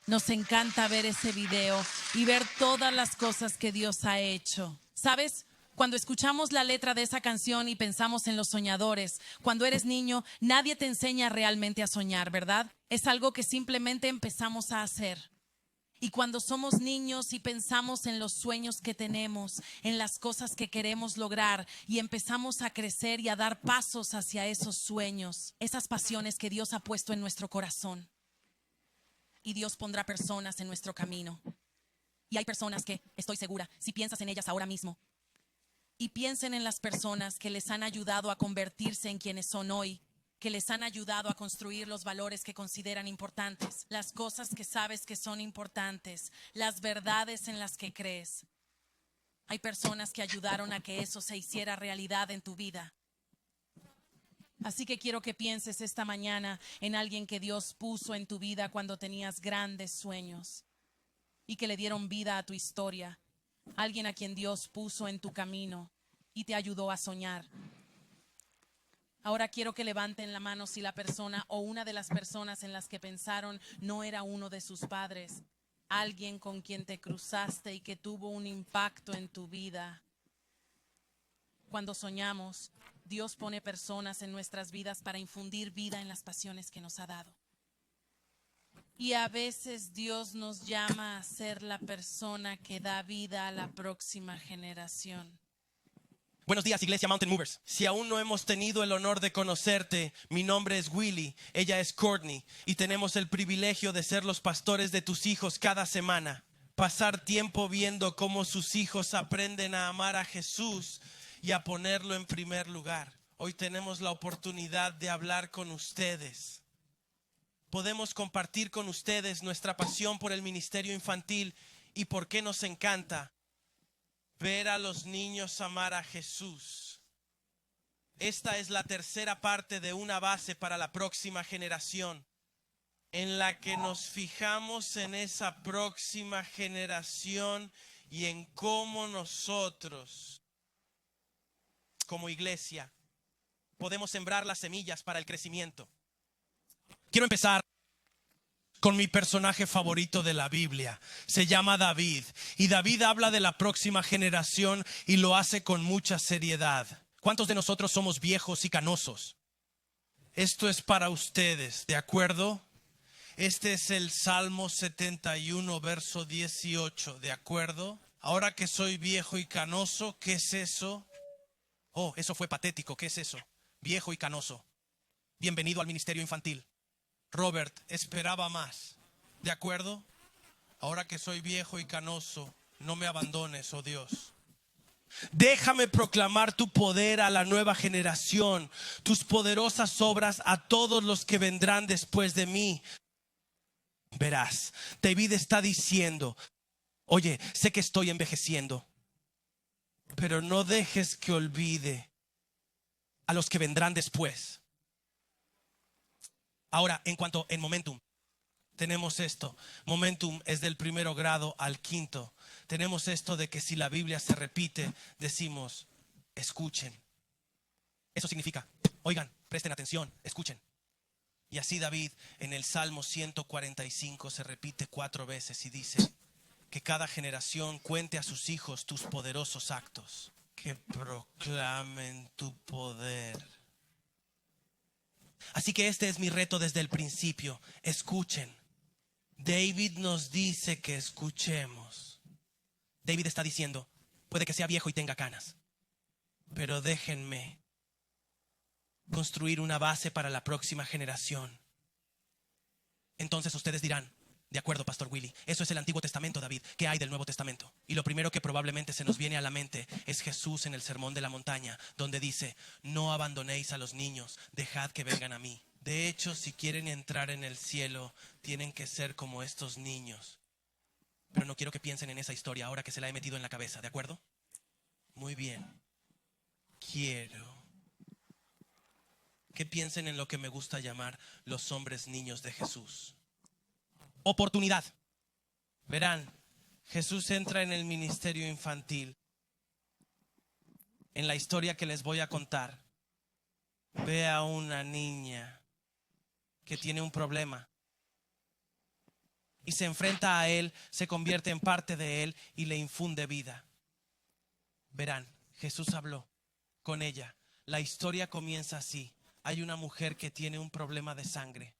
Nos encanta ver ese video y ver todas las cosas que Dios ha hecho. ¿Sabes? Cuando escuchamos la letra de esa canción y pensamos en los soñadores, cuando eres niño, nadie te enseña realmente a soñar, ¿verdad? Es algo que simplemente empezamos a hacer. Y cuando somos niños y pensamos en los sueños que tenemos, en las cosas que queremos lograr y empezamos a crecer y a dar pasos hacia esos sueños, esas pasiones que Dios ha puesto en nuestro corazón. Y Dios pondrá personas en nuestro camino. Y hay personas que, estoy segura, si piensas en ellas ahora mismo, y piensen en las personas que les han ayudado a convertirse en quienes son hoy, que les han ayudado a construir los valores que consideran importantes, las cosas que sabes que son importantes, las verdades en las que crees. Hay personas que ayudaron a que eso se hiciera realidad en tu vida. Así que quiero que pienses esta mañana en alguien que Dios puso en tu vida cuando tenías grandes sueños y que le dieron vida a tu historia. Alguien a quien Dios puso en tu camino y te ayudó a soñar. Ahora quiero que levanten la mano si la persona o una de las personas en las que pensaron no era uno de sus padres. Alguien con quien te cruzaste y que tuvo un impacto en tu vida. Cuando soñamos, Dios pone personas en nuestras vidas para infundir vida en las pasiones que nos ha dado. Y a veces Dios nos llama a ser la persona que da vida a la próxima generación. Buenos días, Iglesia Mountain Movers. Si aún no hemos tenido el honor de conocerte, mi nombre es Willy, ella es Courtney y tenemos el privilegio de ser los pastores de tus hijos cada semana. Pasar tiempo viendo cómo sus hijos aprenden a amar a Jesús y a ponerlo en primer lugar. Hoy tenemos la oportunidad de hablar con ustedes. Podemos compartir con ustedes nuestra pasión por el ministerio infantil y por qué nos encanta ver a los niños amar a Jesús. Esta es la tercera parte de una base para la próxima generación, en la que nos fijamos en esa próxima generación y en cómo nosotros, como iglesia, podemos sembrar las semillas para el crecimiento. Quiero empezar con mi personaje favorito de la Biblia. Se llama David. Y David habla de la próxima generación y lo hace con mucha seriedad. ¿Cuántos de nosotros somos viejos y canosos? Esto es para ustedes, ¿de acuerdo? Este es el Salmo 71, verso 18, ¿de acuerdo? Ahora que soy viejo y canoso, ¿qué es eso? Oh, eso fue patético, ¿qué es eso? Viejo y canoso. Bienvenido al ministerio infantil. Robert, esperaba más. ¿De acuerdo? Ahora que soy viejo y canoso, no me abandones, oh Dios. Déjame proclamar tu poder a la nueva generación, tus poderosas obras a todos los que vendrán después de mí. Verás, David está diciendo, oye, sé que estoy envejeciendo, pero no dejes que olvide a los que vendrán después. Ahora, en Momentum, tenemos esto. Momentum es del 1º grado al 5º. Tenemos esto de que si la Biblia se repite, decimos, escuchen. Eso significa, oigan, presten atención, escuchen. Y así David en el Salmo 145 se repite 4 veces y dice, que cada generación cuente a sus hijos tus poderosos actos, que proclamen tu poder. Así que este es mi reto desde el principio. Escuchen. David nos dice que escuchemos. David está diciendo, puede que sea viejo y tenga canas, pero déjenme construir una base para la próxima generación. Entonces ustedes dirán, de acuerdo, Pastor Willy, eso es el Antiguo Testamento, David. ¿Qué hay del Nuevo Testamento? Y lo primero que probablemente se nos viene a la mente es Jesús en el Sermón de la Montaña, donde dice, no abandonéis a los niños, dejad que vengan a mí. De hecho, si quieren entrar en el cielo, tienen que ser como estos niños. Pero no quiero que piensen en esa historia ahora que se la he metido en la cabeza, ¿de acuerdo? Muy bien. Quiero que piensen en lo que me gusta llamar los hombres niños de Jesús. Oportunidad. Verán, Jesús entra en el ministerio infantil. En la historia que les voy a contar, ve a una niña que tiene un problema. y se enfrenta a él, se convierte en parte de él y le infunde vida. Verán, Jesús habló con ella. La historia comienza así. Hay una mujer que tiene un problema de sangre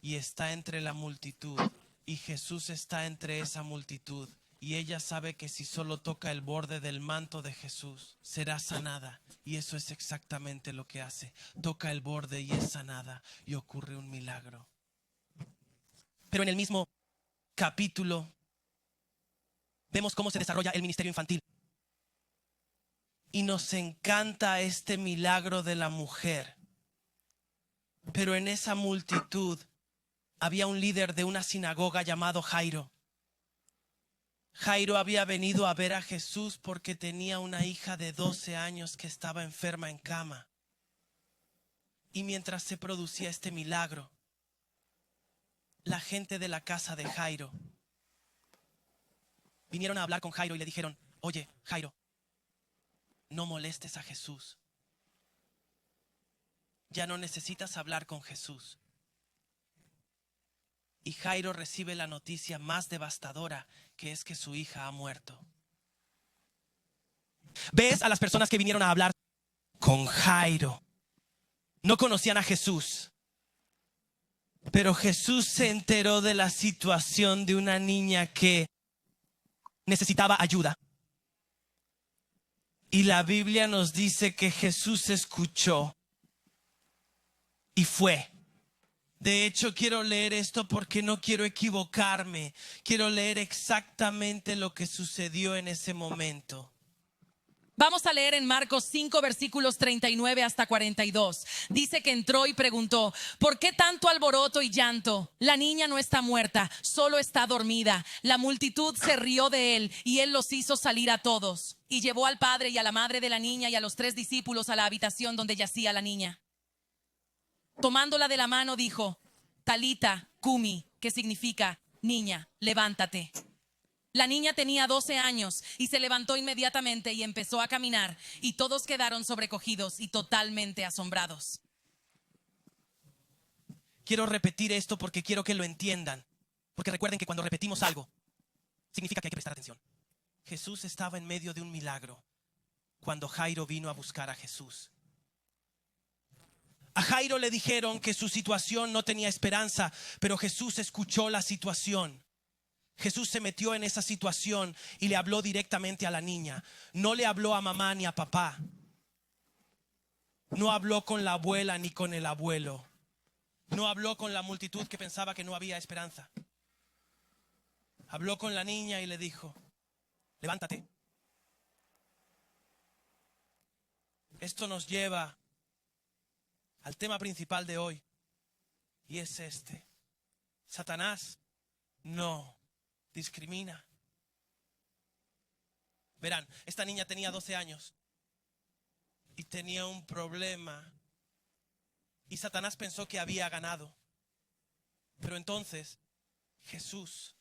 y está entre la multitud, y Jesús está entre esa multitud, y ella sabe que si solo toca el borde del manto de Jesús será sanada, y eso es exactamente lo que hace. Toca el borde y es sanada, y ocurre un milagro. Pero en el mismo capítulo vemos cómo se desarrolla el ministerio infantil. Y nos encanta este milagro de la mujer. Pero en esa multitud había un líder de una sinagoga llamado Jairo. Jairo había venido a ver a Jesús porque tenía una hija de 12 años que estaba enferma en cama. Y mientras se producía este milagro, la gente de la casa de Jairo vinieron a hablar con Jairo y le dijeron: oye, Jairo, no molestes a Jesús. Ya no necesitas hablar con Jesús. Y Jairo recibe la noticia más devastadora, que es que su hija ha muerto. ¿Ves a las personas que vinieron a hablar con Jairo? No conocían a Jesús. Pero Jesús se enteró de la situación de una niña que necesitaba ayuda. Y la Biblia nos dice que Jesús escuchó y fue. De hecho, quiero leer esto porque no quiero equivocarme. Quiero leer exactamente lo que sucedió en ese momento. Vamos a leer en Marcos 5, versículos 39 hasta 42. Dice que entró y preguntó: ¿por qué tanto alboroto y llanto? La niña no está muerta, solo está dormida. La multitud se rió de él y él los hizo salir a todos. Y llevó al padre y a la madre de la niña y a los 3 discípulos a la habitación donde yacía la niña. Tomándola de la mano dijo: Talita cumi, que significa: niña, levántate. La niña tenía 12 años y se levantó inmediatamente y empezó a caminar, y todos quedaron sobrecogidos y totalmente asombrados. Quiero repetir esto porque quiero que lo entiendan. Porque recuerden que cuando repetimos algo, significa que hay que prestar atención. Jesús estaba en medio de un milagro cuando Jairo vino a buscar a Jesús. A Jairo le dijeron que su situación no tenía esperanza, pero Jesús escuchó la situación. Jesús se metió en esa situación y le habló directamente a la niña. No le habló a mamá ni a papá. No habló con la abuela ni con el abuelo. No habló con la multitud que pensaba que no había esperanza. Habló con la niña y le dijo: levántate. Esto nos lleva al tema principal de hoy, y es este: Satanás no discrimina. Verán, esta niña tenía 12 años y tenía un problema, y Satanás pensó que había ganado. Pero entonces Jesús.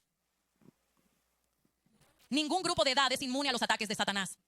Ningún grupo de edad es inmune a los ataques de Satanás.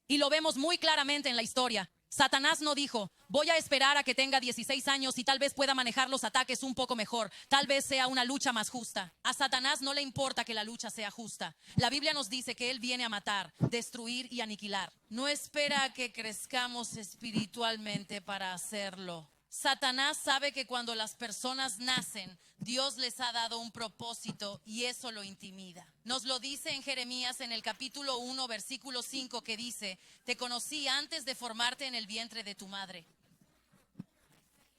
Y lo vemos muy claramente en la historia. Satanás no dijo: voy a esperar a que tenga 16 años y tal vez pueda manejar los ataques un poco mejor. Tal vez sea una lucha más justa. A Satanás no le importa que la lucha sea justa. La Biblia nos dice que él viene a matar, destruir y aniquilar. No espera a que crezcamos espiritualmente para hacerlo. Satanás sabe que cuando las personas nacen, Dios les ha dado un propósito y eso lo intimida. Nos lo dice en Jeremías en el capítulo 1, versículo 5, que dice: te conocí antes de formarte en el vientre de tu madre.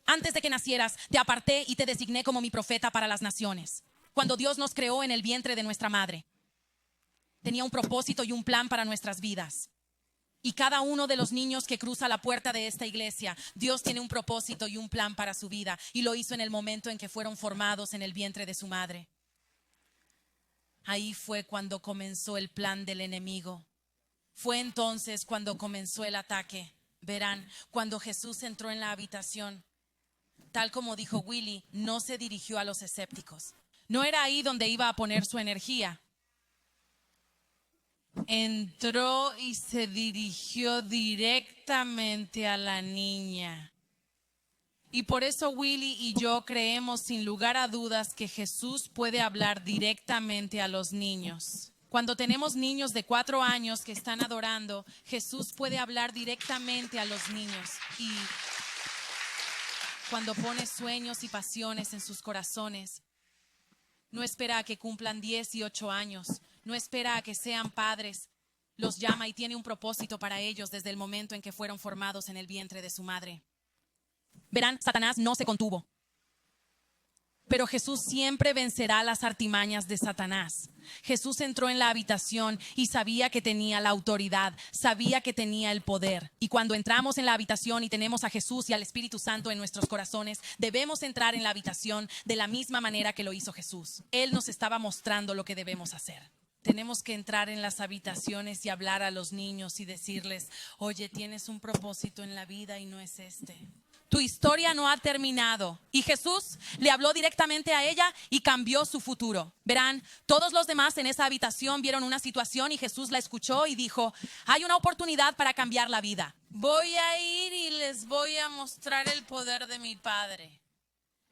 Antes de que nacieras, te aparté y te designé como mi profeta para las naciones. Cuando Dios nos creó en el vientre de nuestra madre, tenía un propósito y un plan para nuestras vidas. Y cada uno de los niños que cruza la puerta de esta iglesia, Dios tiene un propósito y un plan para su vida. Y lo hizo en el momento en que fueron formados en el vientre de su madre. Ahí fue cuando comenzó el plan del enemigo. Fue entonces cuando comenzó el ataque. Verán, cuando Jesús entró en la habitación, tal como dijo Willy, no se dirigió a los escépticos. No era ahí donde iba a poner su energía. Entró y se dirigió directamente a la niña. Y por eso Willy y yo creemos sin lugar a dudas que Jesús puede hablar directamente a los niños. Cuando tenemos niños de 4 años que están adorando, Jesús puede hablar directamente a los niños. Y cuando pone sueños y pasiones en sus corazones, no espera a que cumplan 10 y 8 años, no espera a que sean padres. Los llama y tiene un propósito para ellos desde el momento en que fueron formados en el vientre de su madre. Verán, Satanás no se contuvo. Pero Jesús siempre vencerá las artimañas de Satanás. Jesús entró en la habitación y sabía que tenía la autoridad, sabía que tenía el poder. Y cuando entramos en la habitación y tenemos a Jesús y al Espíritu Santo en nuestros corazones, debemos entrar en la habitación de la misma manera que lo hizo Jesús. Él nos estaba mostrando lo que debemos hacer. Tenemos que entrar en las habitaciones y hablar a los niños y decirles, oye, tienes un propósito en la vida y no es este. Tu historia no ha terminado. Y Jesús le habló directamente a ella y cambió su futuro. Verán, todos los demás en esa habitación vieron una situación y Jesús la escuchó y dijo, hay una oportunidad para cambiar la vida. Voy a ir y les voy a mostrar el poder de mi Padre.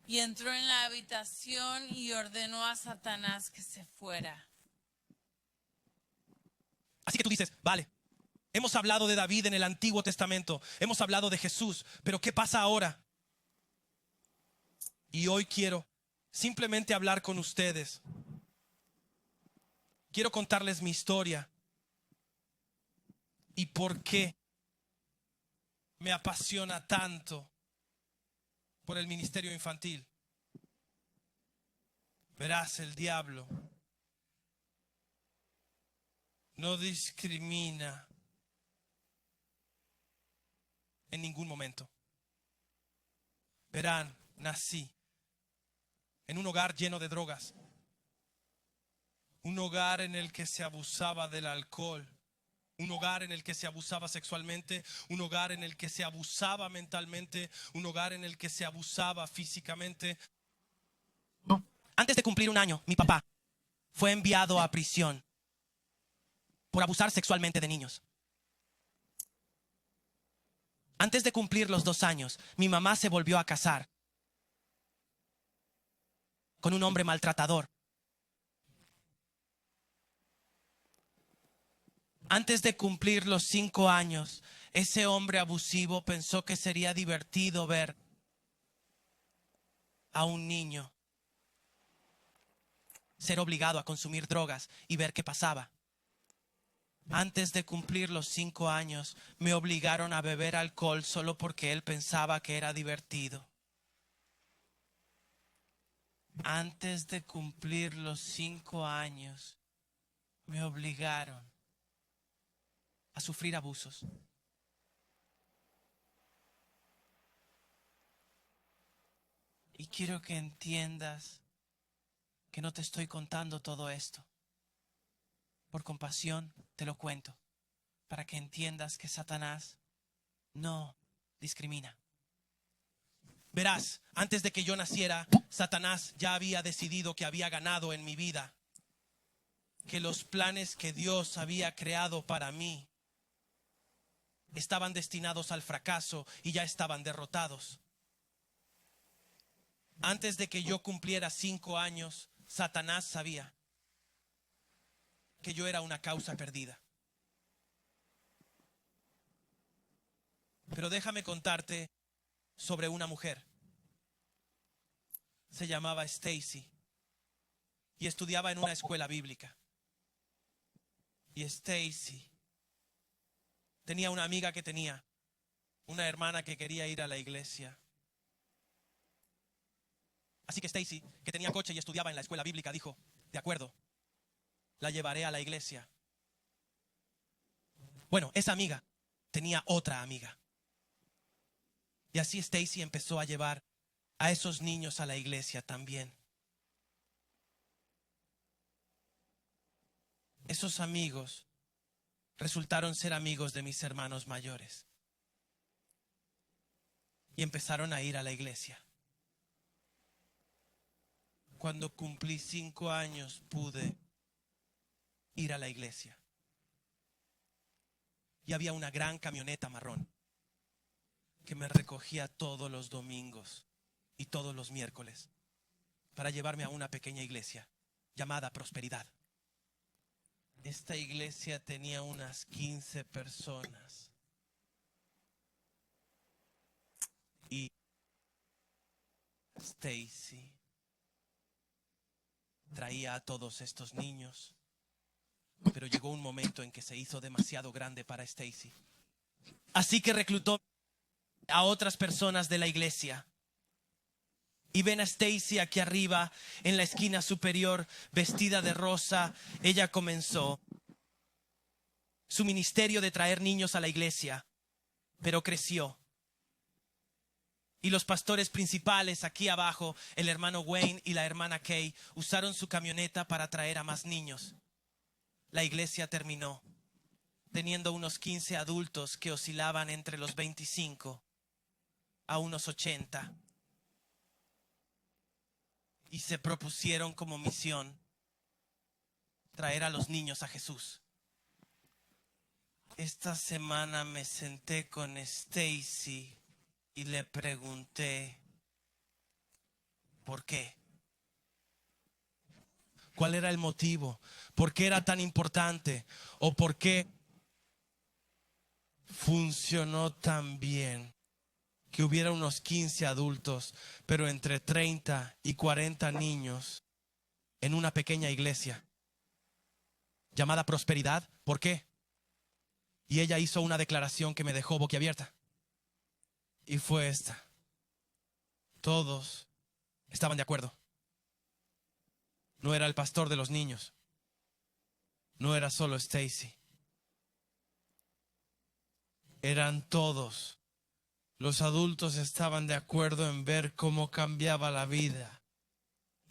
Y entró en la habitación y ordenó a Satanás que se fuera. Así que tú dices, vale, hemos hablado de David en el Antiguo Testamento, hemos hablado de Jesús, pero ¿qué pasa ahora? Y hoy quiero simplemente hablar con ustedes. Quiero contarles mi historia y por qué me apasiona tanto por el ministerio infantil. Verás, el diablo no discrimina en ningún momento. Verán, nací en un hogar lleno de drogas, un hogar en el que se abusaba del alcohol, un hogar en el que se abusaba sexualmente, un hogar en el que se abusaba mentalmente, un hogar en el que se abusaba físicamente. Antes de cumplir 1 año, mi papá fue enviado a prisión por abusar sexualmente de niños. Antes de cumplir los 2 años, mi mamá se volvió a casar con un hombre maltratador. Antes de cumplir los 5 años, ese hombre abusivo pensó que sería divertido ver a un niño ser obligado a consumir drogas y ver qué pasaba. Antes de cumplir los 5 años, me obligaron a beber alcohol solo porque él pensaba que era divertido. Antes de cumplir los 5 años, me obligaron a sufrir abusos. Y quiero que entiendas que no te estoy contando todo esto. Por compasión te lo cuento, para que entiendas que Satanás no discrimina. Verás, antes de que yo naciera, Satanás ya había decidido que había ganado en mi vida, que los planes que Dios había creado para mí estaban destinados al fracaso y ya estaban derrotados. Antes de que yo cumpliera 5 años, Satanás sabía que yo era una causa perdida. Pero déjame contarte sobre una mujer. Se llamaba Stacy y estudiaba en una escuela bíblica. Y Stacy tenía una amiga que tenía una hermana que quería ir a la iglesia. Así que Stacy, que tenía coche y estudiaba en la escuela bíblica, dijo, de acuerdo, la llevaré a la iglesia. Bueno, esa amiga tenía otra amiga. Y así Stacy empezó a llevar a esos niños a la iglesia también. Esos amigos resultaron ser amigos de mis hermanos mayores. Y empezaron a ir a la iglesia. Cuando cumplí 5 años pude ir a la iglesia. Y había una gran camioneta marrón. que me recogía todos los domingos y todos los miércoles para llevarme a una pequeña iglesia llamada Prosperidad. Esta iglesia tenía unas 15 personas. Y Stacy traía a todos estos niños, pero llegó un momento en que se hizo demasiado grande para Stacy. Así que reclutó a otras personas de la iglesia. Y ven a Stacy aquí arriba, en la esquina superior, vestida de rosa. Ella comenzó su ministerio de traer niños a la iglesia, pero creció. Y los pastores principales aquí abajo, el hermano Wayne y la hermana Kay, usaron su camioneta para traer a más niños. La iglesia terminó teniendo unos 15 adultos que oscilaban entre los 25 a unos 80. Y se propusieron como misión traer a los niños a Jesús. Esta semana me senté con Stacy y le pregunté, ¿por qué? ¿Cuál era el motivo? ¿Por qué era tan importante? ¿O por qué funcionó tan bien que hubiera unos 15 adultos, pero entre 30 y 40 niños en una pequeña iglesia llamada Prosperidad? ¿Por qué? Y ella hizo una declaración que me dejó boquiabierta. Y fue esta: todos estaban de acuerdo. No era el pastor de los niños. No era solo Stacy. Eran todos. Los adultos estaban de acuerdo en ver cómo cambiaba la vida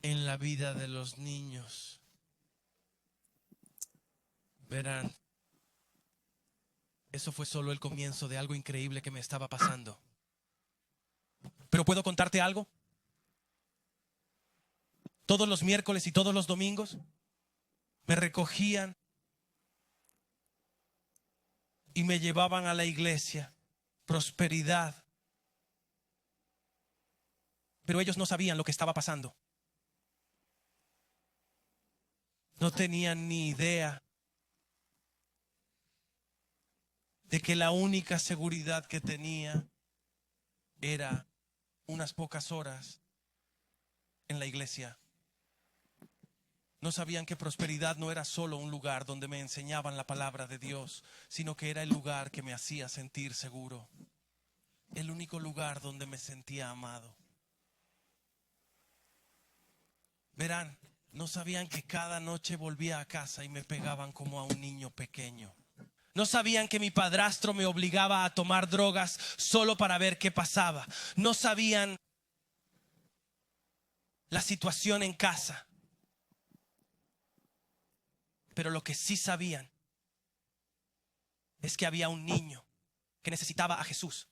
en la vida de los niños. Verán, eso fue solo el comienzo de algo increíble que me estaba pasando. Pero ¿puedo contarte algo? Todos los miércoles y todos los domingos me recogían y me llevaban a la iglesia Prosperidad. Pero ellos no sabían lo que estaba pasando. No tenían ni idea de que la única seguridad que tenía era unas pocas horas en la iglesia. No sabían que Prosperidad no era solo un lugar donde me enseñaban la palabra de Dios, sino que era el lugar que me hacía sentir seguro. El único lugar donde me sentía amado. Verán, no sabían que cada noche volvía a casa y me pegaban como a un niño pequeño. No sabían que mi padrastro me obligaba a tomar drogas solo para ver qué pasaba. No sabían la situación en casa. Pero lo que sí sabían es que había un niño que necesitaba a Jesús.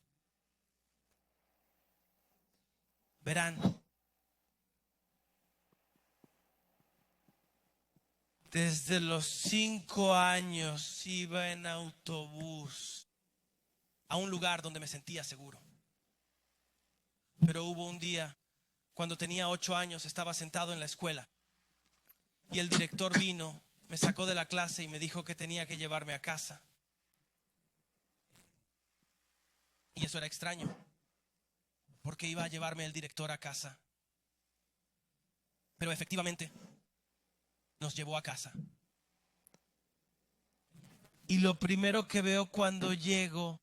Verán, desde los 5 años iba en autobús a un lugar donde me sentía seguro. Pero hubo un día, cuando tenía 8 años, estaba sentado en la escuela y el director vino, me sacó de la clase y me dijo que tenía que llevarme a casa. Y eso era extraño, porque iba a llevarme el director a casa. Pero efectivamente nos llevó a casa. Y lo primero que veo cuando llego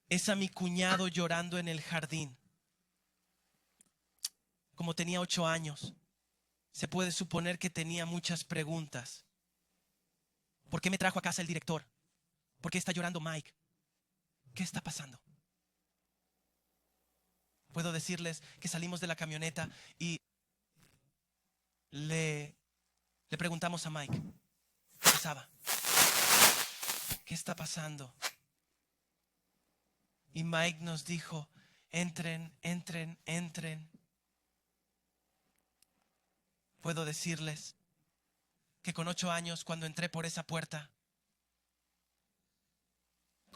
es a mi cuñado llorando en el jardín. Como tenía 8 años, se puede suponer que tenía muchas preguntas. ¿Por qué me trajo a casa el director? ¿Por qué está llorando Mike? ¿Qué está pasando? Puedo decirles que salimos de la camioneta y le preguntamos a Mike, ¿qué pasaba? ¿Qué está pasando? Y Mike nos dijo, entren, entren, entren. Puedo decirles que con 8 años, cuando entré por esa puerta,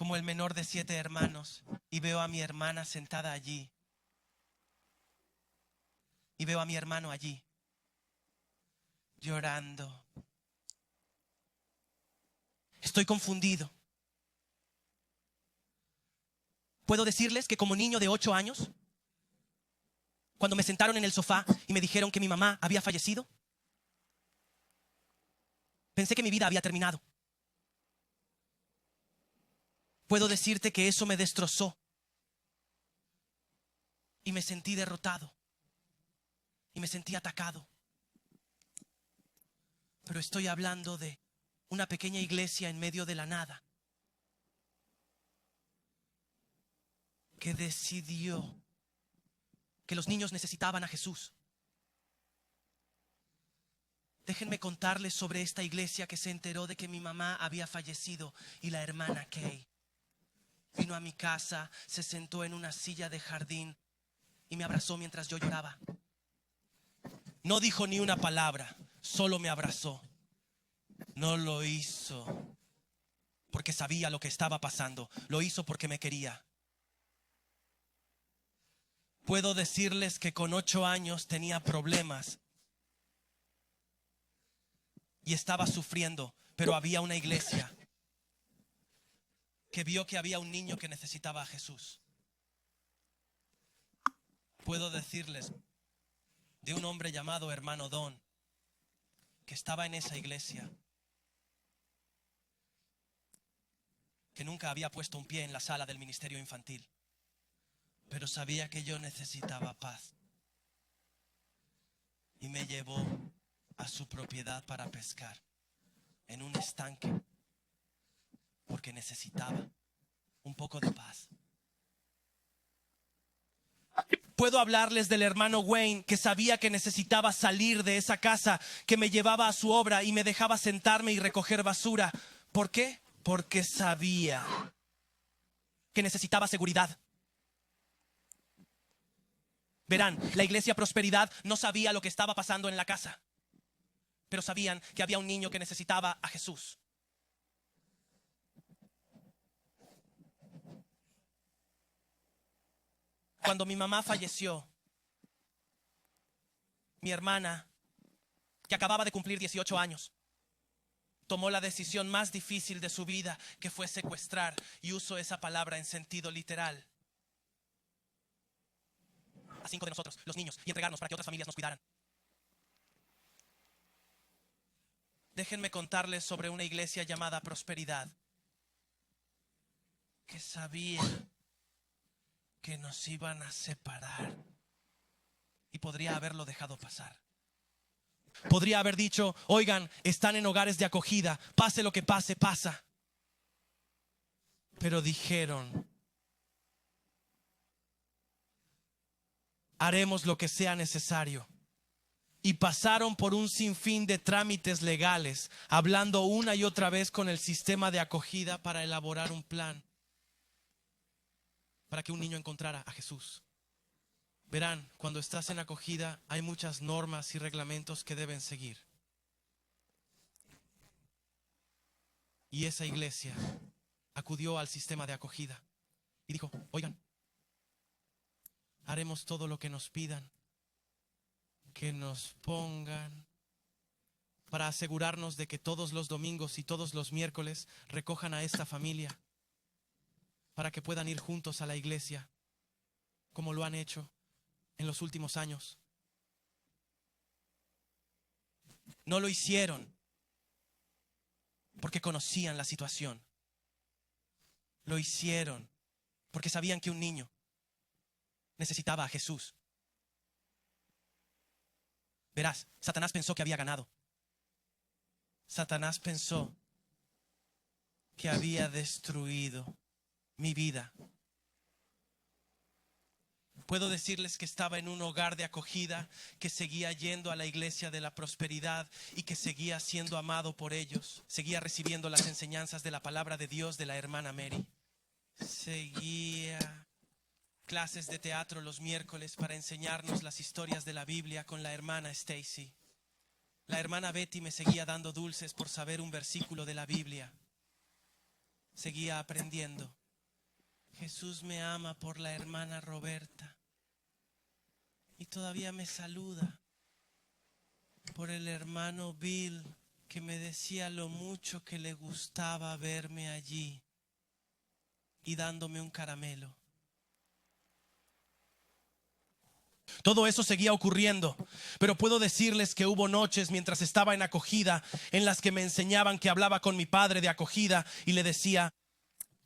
como el menor de 7 hermanos, y veo a mi hermana sentada allí. Y veo a mi hermano allí, llorando. Estoy confundido. Puedo decirles que como niño de 8 años, cuando me sentaron en el sofá y me dijeron que mi mamá había fallecido, pensé que mi vida había terminado. Puedo decirte que eso me destrozó y me sentí derrotado y me sentí atacado. Pero estoy hablando de una pequeña iglesia en medio de la nada que decidió que los niños necesitaban a Jesús. Déjenme contarles sobre esta iglesia que se enteró de que mi mamá había fallecido y la hermana Kay vino a mi casa, se sentó en una silla de jardín y me abrazó mientras yo lloraba. No dijo ni una palabra, solo me abrazó. No lo hizo porque sabía lo que estaba pasando, lo hizo porque me quería. Puedo decirles que con 8 años tenía problemas y estaba sufriendo, pero había una iglesia que vio que había un niño que necesitaba a Jesús. Puedo decirles de un hombre llamado hermano Don, que estaba en esa iglesia, que nunca había puesto un pie en la sala del ministerio infantil, pero sabía que yo necesitaba paz. Y me llevó a su propiedad para pescar en un estanque, porque necesitaba un poco de paz. Puedo hablarles del hermano Wayne, que sabía que necesitaba salir de esa casa, que me llevaba a su obra y me dejaba sentarme y recoger basura. ¿Por qué? Porque sabía que necesitaba seguridad. Verán, la iglesia Prosperidad no sabía lo que estaba pasando en la casa, pero sabían que había un niño que necesitaba a Jesús. Cuando mi mamá falleció, mi hermana, que acababa de cumplir 18 años, tomó la decisión más difícil de su vida, que fue secuestrar, y uso esa palabra en sentido literal, a 5 de nosotros, los niños, y entregarnos para que otras familias nos cuidaran. Déjenme contarles sobre una iglesia llamada Prosperidad, que sabía que nos iban a separar y podría haberlo dejado pasar. Podría haber dicho, oigan, están en hogares de acogida, pase lo que pase, pasa. Pero dijeron, haremos lo que sea necesario. Y pasaron por un sinfín de trámites legales, hablando una y otra vez con el sistema de acogida para elaborar un plan para que un niño encontrara a Jesús. Verán, cuando estás en acogida hay muchas normas y reglamentos que deben seguir. Y esa iglesia acudió al sistema de acogida y dijo, oigan, haremos todo lo que nos pidan, que nos pongan, para asegurarnos de que todos los domingos y todos los miércoles recojan a esta familia, para que puedan ir juntos a la iglesia, como lo han hecho en los últimos años. No lo hicieron porque conocían la situación. Lo hicieron porque sabían que un niño necesitaba a Jesús. Verás, Satanás pensó que había ganado. Satanás pensó que había destruido mi vida. Puedo decirles que estaba en un hogar de acogida, que seguía yendo a la iglesia de la Prosperidad y que seguía siendo amado por ellos. Seguía recibiendo las enseñanzas de la palabra de Dios de la hermana Mary. Seguía clases de teatro los miércoles para enseñarnos las historias de la Biblia con la hermana Stacy. La hermana Betty me seguía dando dulces por saber un versículo de la Biblia. seguía aprendiendo. Jesús me ama por la hermana Roberta y todavía me saluda. Por el hermano Bill, que me decía lo mucho que le gustaba verme allí y dándome un caramelo. Todo eso seguía ocurriendo, pero puedo decirles que hubo noches mientras estaba en acogida en las que me enseñaban que hablaba con mi padre de acogida y le decía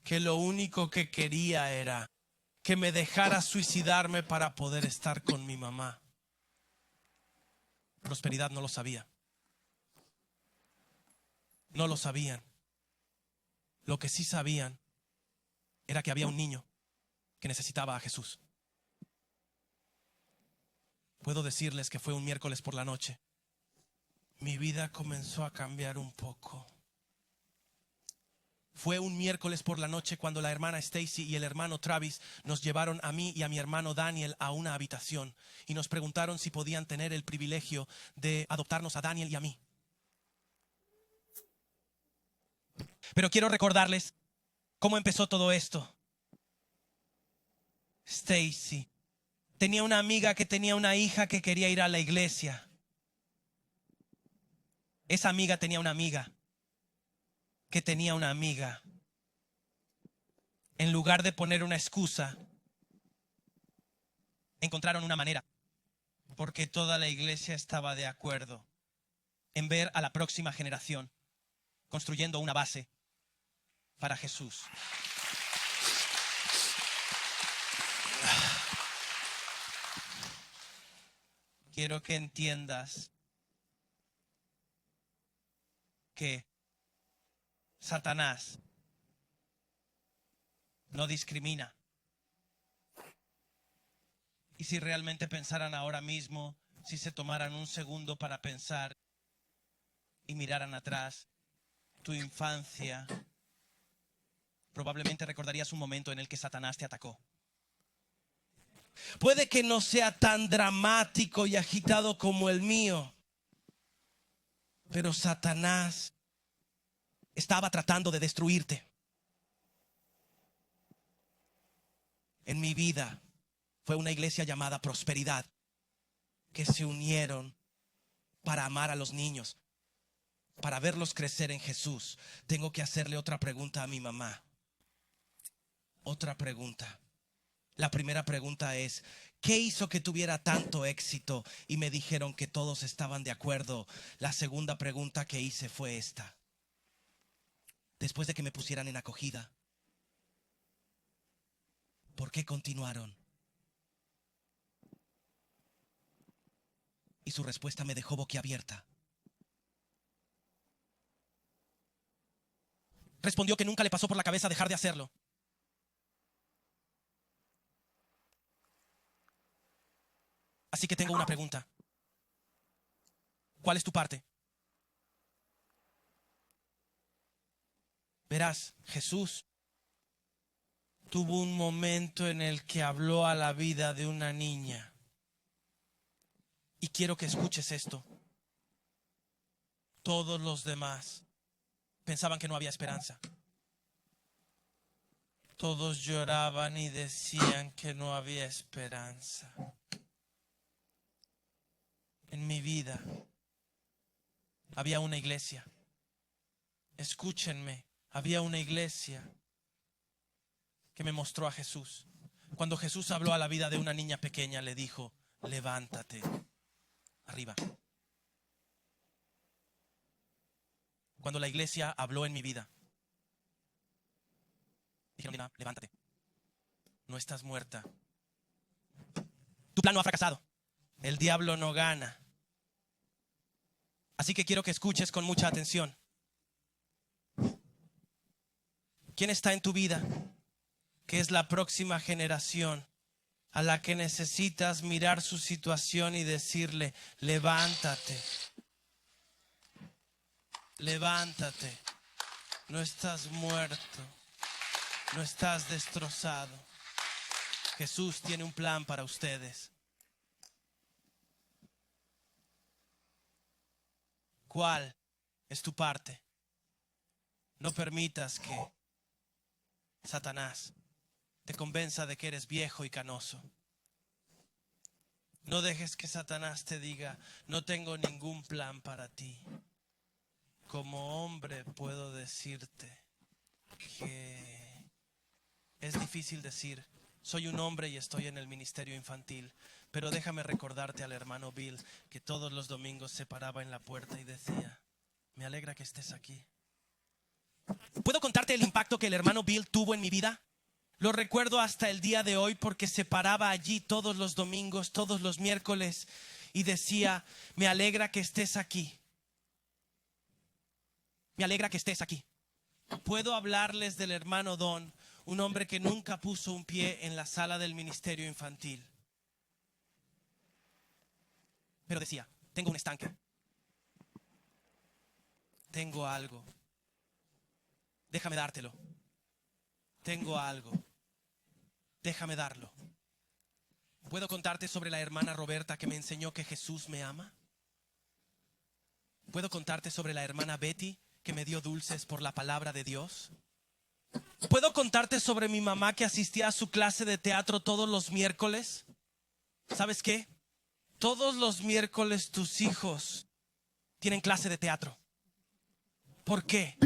que lo único que quería era que me dejara suicidarme para poder estar con mi mamá. Prosperidad no lo sabía. No lo sabían. Lo que sí sabían era que había un niño que necesitaba a Jesús. Puedo decirles que fue un miércoles por la noche. Mi vida comenzó a cambiar un poco. Fue un miércoles por la noche cuando la hermana Stacy y el hermano Travis nos llevaron a mí y a mi hermano Daniel a una habitación y nos preguntaron si podían tener el privilegio de adoptarnos a Daniel y a mí. Pero quiero recordarles cómo empezó todo esto. Stacy tenía una amiga que tenía una hija que quería ir a la iglesia. Esa amiga tenía una amiga que tenía una amiga. En lugar de poner una excusa, encontraron una manera, porque toda la iglesia estaba de acuerdo en ver a la próxima generación construyendo una base para Jesús. Quiero que entiendas que Satanás no discrimina. Y si realmente pensaran ahora mismo, si se tomaran un segundo para pensar y miraran atrás, tu infancia, probablemente recordarías un momento en el que Satanás te atacó. Puede que no sea tan dramático y agitado como el mío, pero Satanás estaba tratando de destruirte. En mi vida fue una iglesia llamada Prosperidad que se unieron para amar a los niños, para verlos crecer en Jesús. Tengo que hacerle otra pregunta a mi mamá. Otra pregunta. La primera pregunta es, ¿qué hizo que tuviera tanto éxito? Y me dijeron que todos estaban de acuerdo. La segunda pregunta que hice fue esta. Después de que me pusieran en acogida, ¿por qué continuaron? Y su respuesta me dejó boquiabierta. Respondió que nunca le pasó por la cabeza dejar de hacerlo. Así que tengo una pregunta. ¿Cuál es tu parte? Verás, Jesús tuvo un momento en el que habló a la vida de una niña. Y quiero que escuches esto. Todos los demás pensaban que no había esperanza. Todos lloraban y decían que no había esperanza. En mi vida había una iglesia. Escúchenme, había una iglesia que me mostró a Jesús. Cuando Jesús habló a la vida de una niña pequeña, le dijo, levántate, arriba. Cuando la iglesia habló en mi vida, dijeron, levántate, no estás muerta. Tu plan no ha fracasado. El diablo no gana. Así que quiero que escuches con mucha atención. ¿Quién está en tu vida que es la próxima generación a la que necesitas mirar su situación y decirle, levántate, levántate, no estás muerto, no estás destrozado? Jesús tiene un plan para ustedes. ¿Cuál es tu parte? No permitas que Satanás te convenza de que eres viejo y canoso. No dejes que Satanás te diga, no tengo ningún plan para ti. Como hombre puedo decirte que es difícil decir, soy un hombre y estoy en el ministerio infantil, pero déjame recordarte al hermano Bill que todos los domingos se paraba en la puerta y decía, me alegra que estés aquí. ¿Puedo contarte el impacto que el hermano Bill tuvo en mi vida? Lo recuerdo hasta el día de hoy porque se paraba allí todos los domingos, todos los miércoles y decía, me alegra que estés aquí. Me alegra que estés aquí. Puedo hablarles del hermano Don, un hombre que nunca puso un pie en la sala del ministerio infantil. Pero decía, tengo un estanque. Tengo algo. Déjame dártelo. Tengo algo. Déjame darlo. ¿Puedo contarte sobre la hermana Roberta que me enseñó que Jesús me ama? ¿Puedo contarte sobre la hermana Betty que me dio dulces por la palabra de Dios? ¿Puedo contarte sobre mi mamá que asistía a su clase de teatro todos los miércoles? ¿Sabes qué? Todos los miércoles tus hijos tienen clase de teatro. ¿Por qué?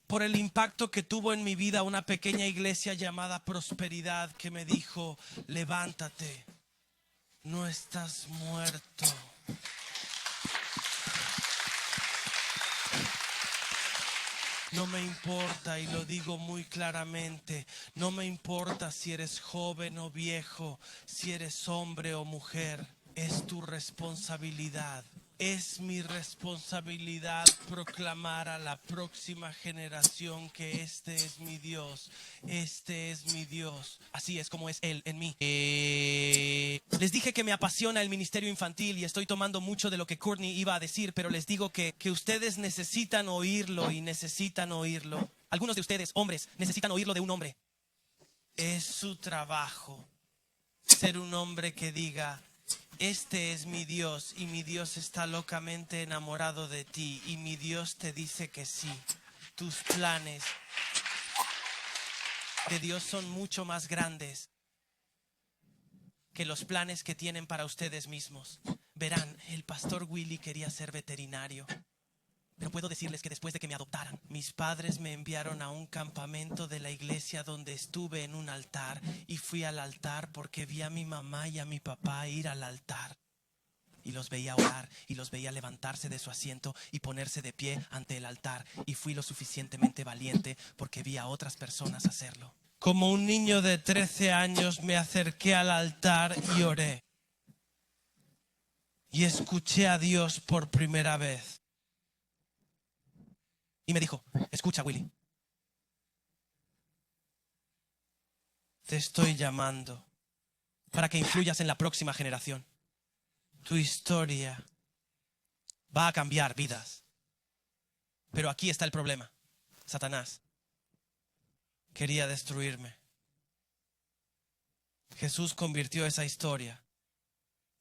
Por el impacto que tuvo en mi vida una pequeña iglesia llamada Prosperidad que me dijo, levántate, no estás muerto. No me importa, y lo digo muy claramente, no me importa si eres joven o viejo, si eres hombre o mujer, es tu responsabilidad. Es mi responsabilidad proclamar a la próxima generación que este es mi Dios, este es mi Dios. Así es como es Él en mí. Les dije que me apasiona el ministerio infantil y estoy tomando mucho de lo que Courtney iba a decir, pero les digo que ustedes necesitan oírlo y necesitan oírlo. Algunos de ustedes, hombres, necesitan oírlo de un hombre. Es su trabajo ser un hombre que diga, este es mi Dios y mi Dios está locamente enamorado de ti y mi Dios te dice que sí. Tus planes de Dios son mucho más grandes que los planes que tienen para ustedes mismos. Verán, el pastor Willy quería ser veterinario. Pero puedo decirles que después de que me adoptaran, mis padres me enviaron a un campamento de la iglesia donde estuve en un altar y fui al altar porque vi a mi mamá y a mi papá ir al altar. Y los veía orar y los veía levantarse de su asiento y ponerse de pie ante el altar. Y fui lo suficientemente valiente porque vi a otras personas hacerlo. Como un niño de 13 años me acerqué al altar y oré. Y escuché a Dios por primera vez. Y me dijo, escucha Willy, te estoy llamando para que influyas en la próxima generación. Tu historia va a cambiar vidas. Pero aquí está el problema. Satanás quería destruirme. Jesús convirtió esa historia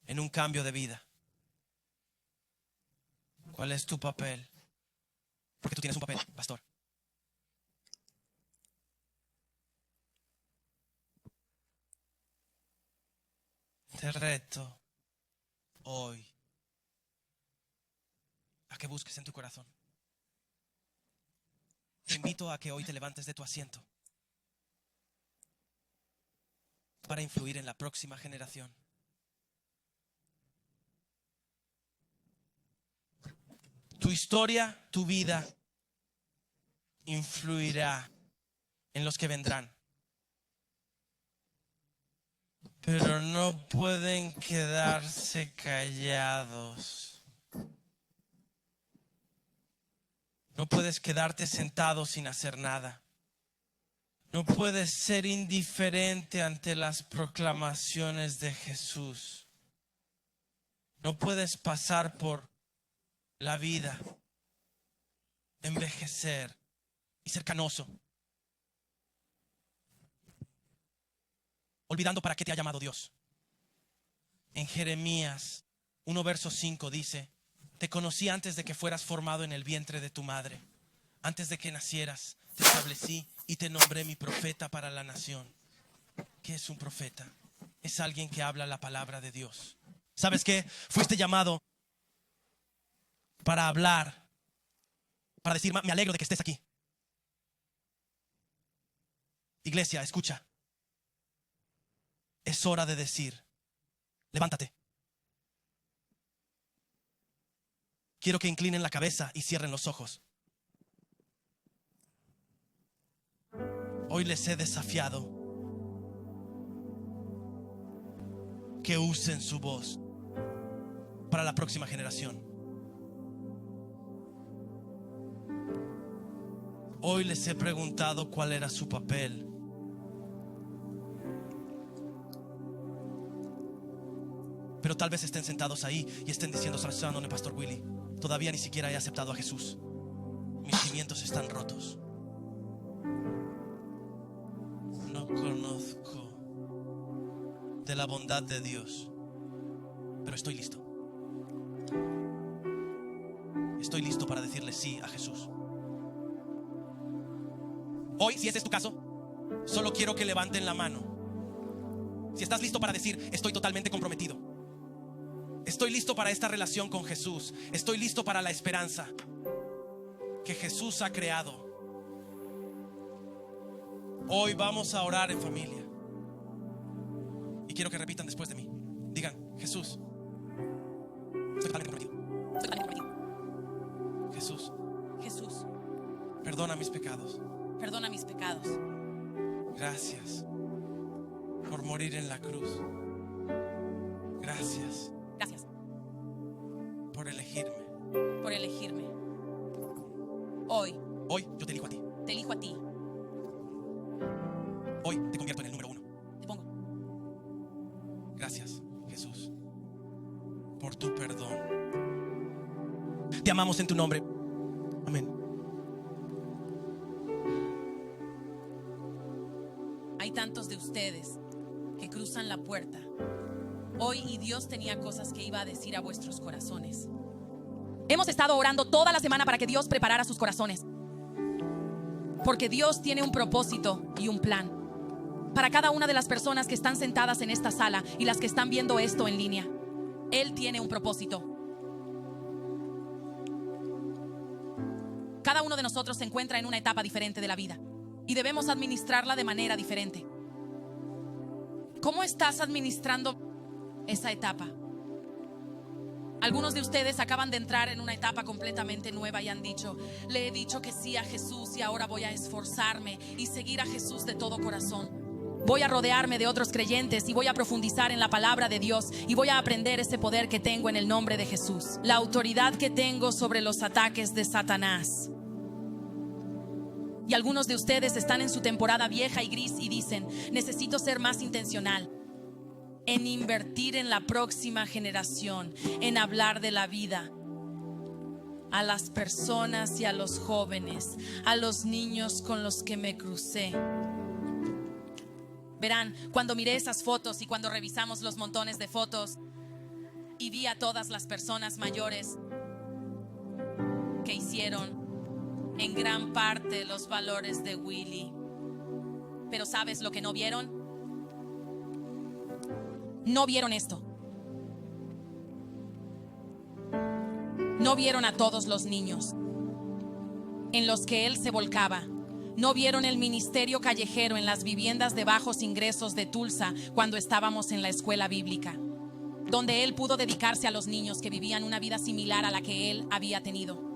en un cambio de vida. ¿Cuál es tu papel? Porque tú tienes un papel, pastor. Te reto hoy a que busques en tu corazón. Te invito a que hoy te levantes de tu asiento para influir en la próxima generación. Tu historia, tu vida influirá en los que vendrán. Pero no pueden quedarse callados. No puedes quedarte sentado sin hacer nada. No puedes ser indiferente ante las proclamaciones de Jesús. No puedes pasar por la vida, envejecer y ser canoso, olvidando para qué te ha llamado Dios. En Jeremías 1 verso 5 dice, te conocí antes de que fueras formado en el vientre de tu madre. Antes de que nacieras, Te establecí y te nombré mi profeta para la nación. ¿Qué es un profeta? Es alguien que habla la palabra de Dios. ¿Sabes qué? Fuiste llamado para hablar, para decir, me alegro de que estés aquí. Iglesia, escucha. Es hora de decir, levántate. Quiero que inclinen la cabeza y cierren los ojos. Hoy les he desafiado que usen su voz para la próxima generación. Hoy les he preguntado cuál era su papel. Pero tal vez estén sentados ahí y estén diciendo, ¿sabes dónde, Pastor Willy? Todavía ni siquiera he aceptado a Jesús. Mis cimientos están rotos. No conozco de la bondad de Dios, pero estoy listo. Estoy listo para decirle sí a Jesús. Hoy, si ese es tu caso, solo quiero que levanten la mano. Si estás listo para decir, estoy totalmente comprometido. Estoy listo para esta relación con Jesús. Estoy listo para la esperanza que Jesús ha creado. Hoy vamos a orar en familia. Y quiero que repitan después de mí. Digan, Jesús, estoy totalmente comprometido. Estoy totalmente comprometido. Jesús, Jesús, perdona mis pecados. perdona mis pecados. Gracias por morir en la cruz. Gracias Gracias por elegirme. por elegirme. Hoy Hoy yo te elijo a ti. te elijo a ti. Hoy te convierto en el número 1. Te pongo. Gracias, Jesús, por tu perdón. Te amamos en tu nombre. Amén. Hay tantos de ustedes que cruzan la puerta hoy y Dios tenía cosas que iba a decir a vuestros corazones. Hemos estado orando toda la semana para que Dios preparara sus corazones, porque Dios tiene un propósito y un plan para cada una de las personas que están sentadas en esta sala y las que están viendo esto en línea. Él tiene un propósito. Cada uno de nosotros se encuentra en una etapa diferente de la vida y debemos administrarla de manera diferente. ¿Cómo estás administrando esa etapa? Algunos de ustedes acaban de entrar en una etapa completamente nueva y han dicho, le he dicho que sí a Jesús y ahora voy a esforzarme y seguir a Jesús de todo corazón. Voy a rodearme de otros creyentes y voy a profundizar en la palabra de Dios y voy a aprender ese poder que tengo en el nombre de Jesús, la autoridad que tengo sobre los ataques de Satanás. Y algunos de ustedes están en su temporada vieja y gris y dicen, necesito ser más intencional en invertir en la próxima generación, en hablar de la vida a las personas y a los jóvenes, a los niños con los que me crucé. Verán, cuando miré esas fotos y cuando revisamos los montones de fotos y vi a todas las personas mayores que hicieron en gran parte los valores de Willy. Pero ¿sabes lo que no vieron? No vieron esto. No vieron a todos los niños en los que él se volcaba. No vieron el ministerio callejero en las viviendas de bajos ingresos de Tulsa cuando estábamos en la escuela bíblica, donde él pudo dedicarse a los niños que vivían una vida similar a la que él había tenido.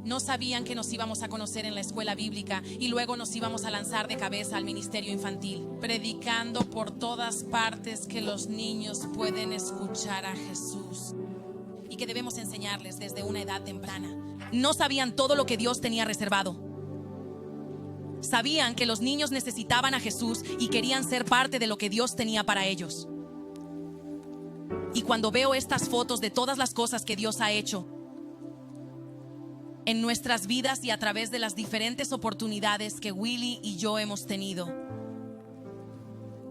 No sabían que nos íbamos a conocer en la escuela bíblica y luego nos íbamos a lanzar de cabeza al ministerio infantil, predicando por todas partes que los niños pueden escuchar a Jesús y que debemos enseñarles desde una edad temprana. No sabían todo lo que Dios tenía reservado. Sabían que los niños necesitaban a Jesús y querían ser parte de lo que Dios tenía para ellos. Y cuando veo estas fotos de todas las cosas que Dios ha hecho en nuestras vidas y a través de las diferentes oportunidades que Willy y yo hemos tenido,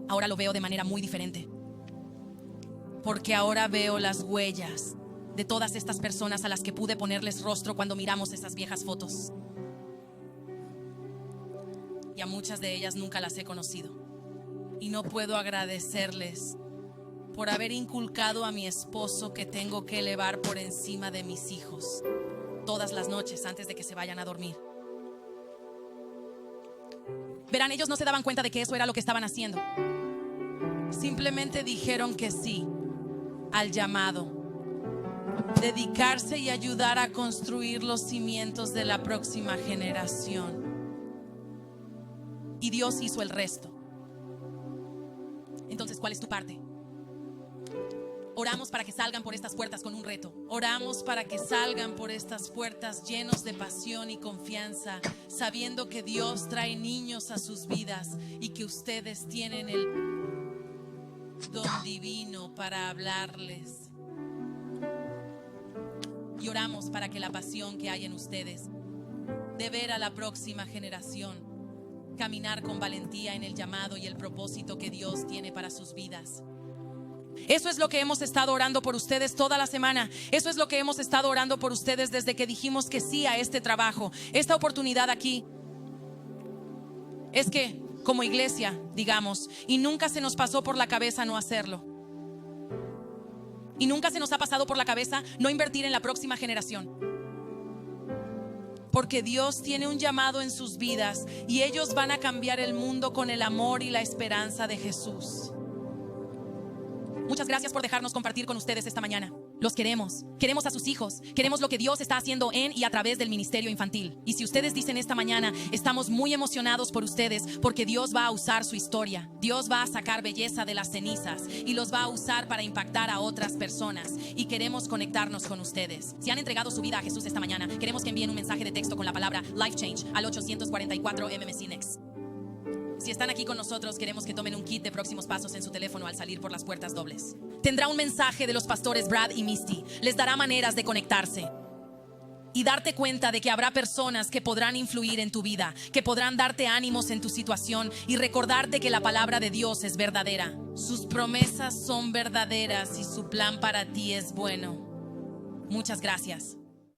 ahora lo veo de manera muy diferente, porque ahora veo las huellas de todas estas personas a las que pude ponerles rostro cuando miramos esas viejas fotos. y a muchas de ellas nunca las he conocido. Y no puedo agradecerles por haber inculcado a mi esposo que tengo que elevar por encima de mis hijos todas las noches antes de que se vayan a dormir. Verán, ellos no se daban cuenta de que eso era lo que estaban haciendo. Simplemente dijeron que sí al llamado. Dedicarse y ayudar a construir los cimientos de la próxima generación. Y Dios hizo el resto. Entonces, ¿cuál es tu parte? Oramos para que salgan por estas puertas con un reto. Oramos para que salgan por estas puertas llenos de pasión y confianza, sabiendo que Dios trae niños a sus vidas y que ustedes tienen el don divino para hablarles. Y oramos para que la pasión que hay en ustedes de ver a la próxima generación caminar con valentía en el llamado y el propósito que Dios tiene para sus vidas. Eso es lo que hemos estado orando por ustedes toda la semana. Eso es lo que hemos estado orando por ustedes desde que dijimos que sí a este trabajo. Esta oportunidad aquí es que como iglesia, digamos, y nunca se nos pasó por la cabeza no hacerlo. Y nunca se nos ha pasado por la cabeza no invertir en la próxima generación. Porque Dios tiene un llamado en sus vidas y ellos van a cambiar el mundo con el amor y la esperanza de Jesús. Muchas gracias por dejarnos compartir con ustedes esta mañana. Los queremos a sus hijos, queremos lo que Dios está haciendo en y a través del ministerio infantil. Y si ustedes dicen esta mañana, estamos muy emocionados por ustedes porque Dios va a usar su historia. Dios va a sacar belleza de las cenizas y los va a usar para impactar a otras personas. Y queremos conectarnos con ustedes. Si han entregado su vida a Jesús esta mañana, queremos que envíen un mensaje de texto con la palabra Life Change al 844 MMC Next. Si están aquí con nosotros, queremos que tomen un kit de próximos pasos en su teléfono al salir por las puertas dobles. Tendrá un mensaje de los pastores Brad y Misty. Les dará maneras de conectarse y darte cuenta de que habrá personas que podrán influir en tu vida, que podrán darte ánimos en tu situación y recordarte que la palabra de Dios es verdadera. Sus promesas son verdaderas y su plan para ti es bueno. Muchas gracias.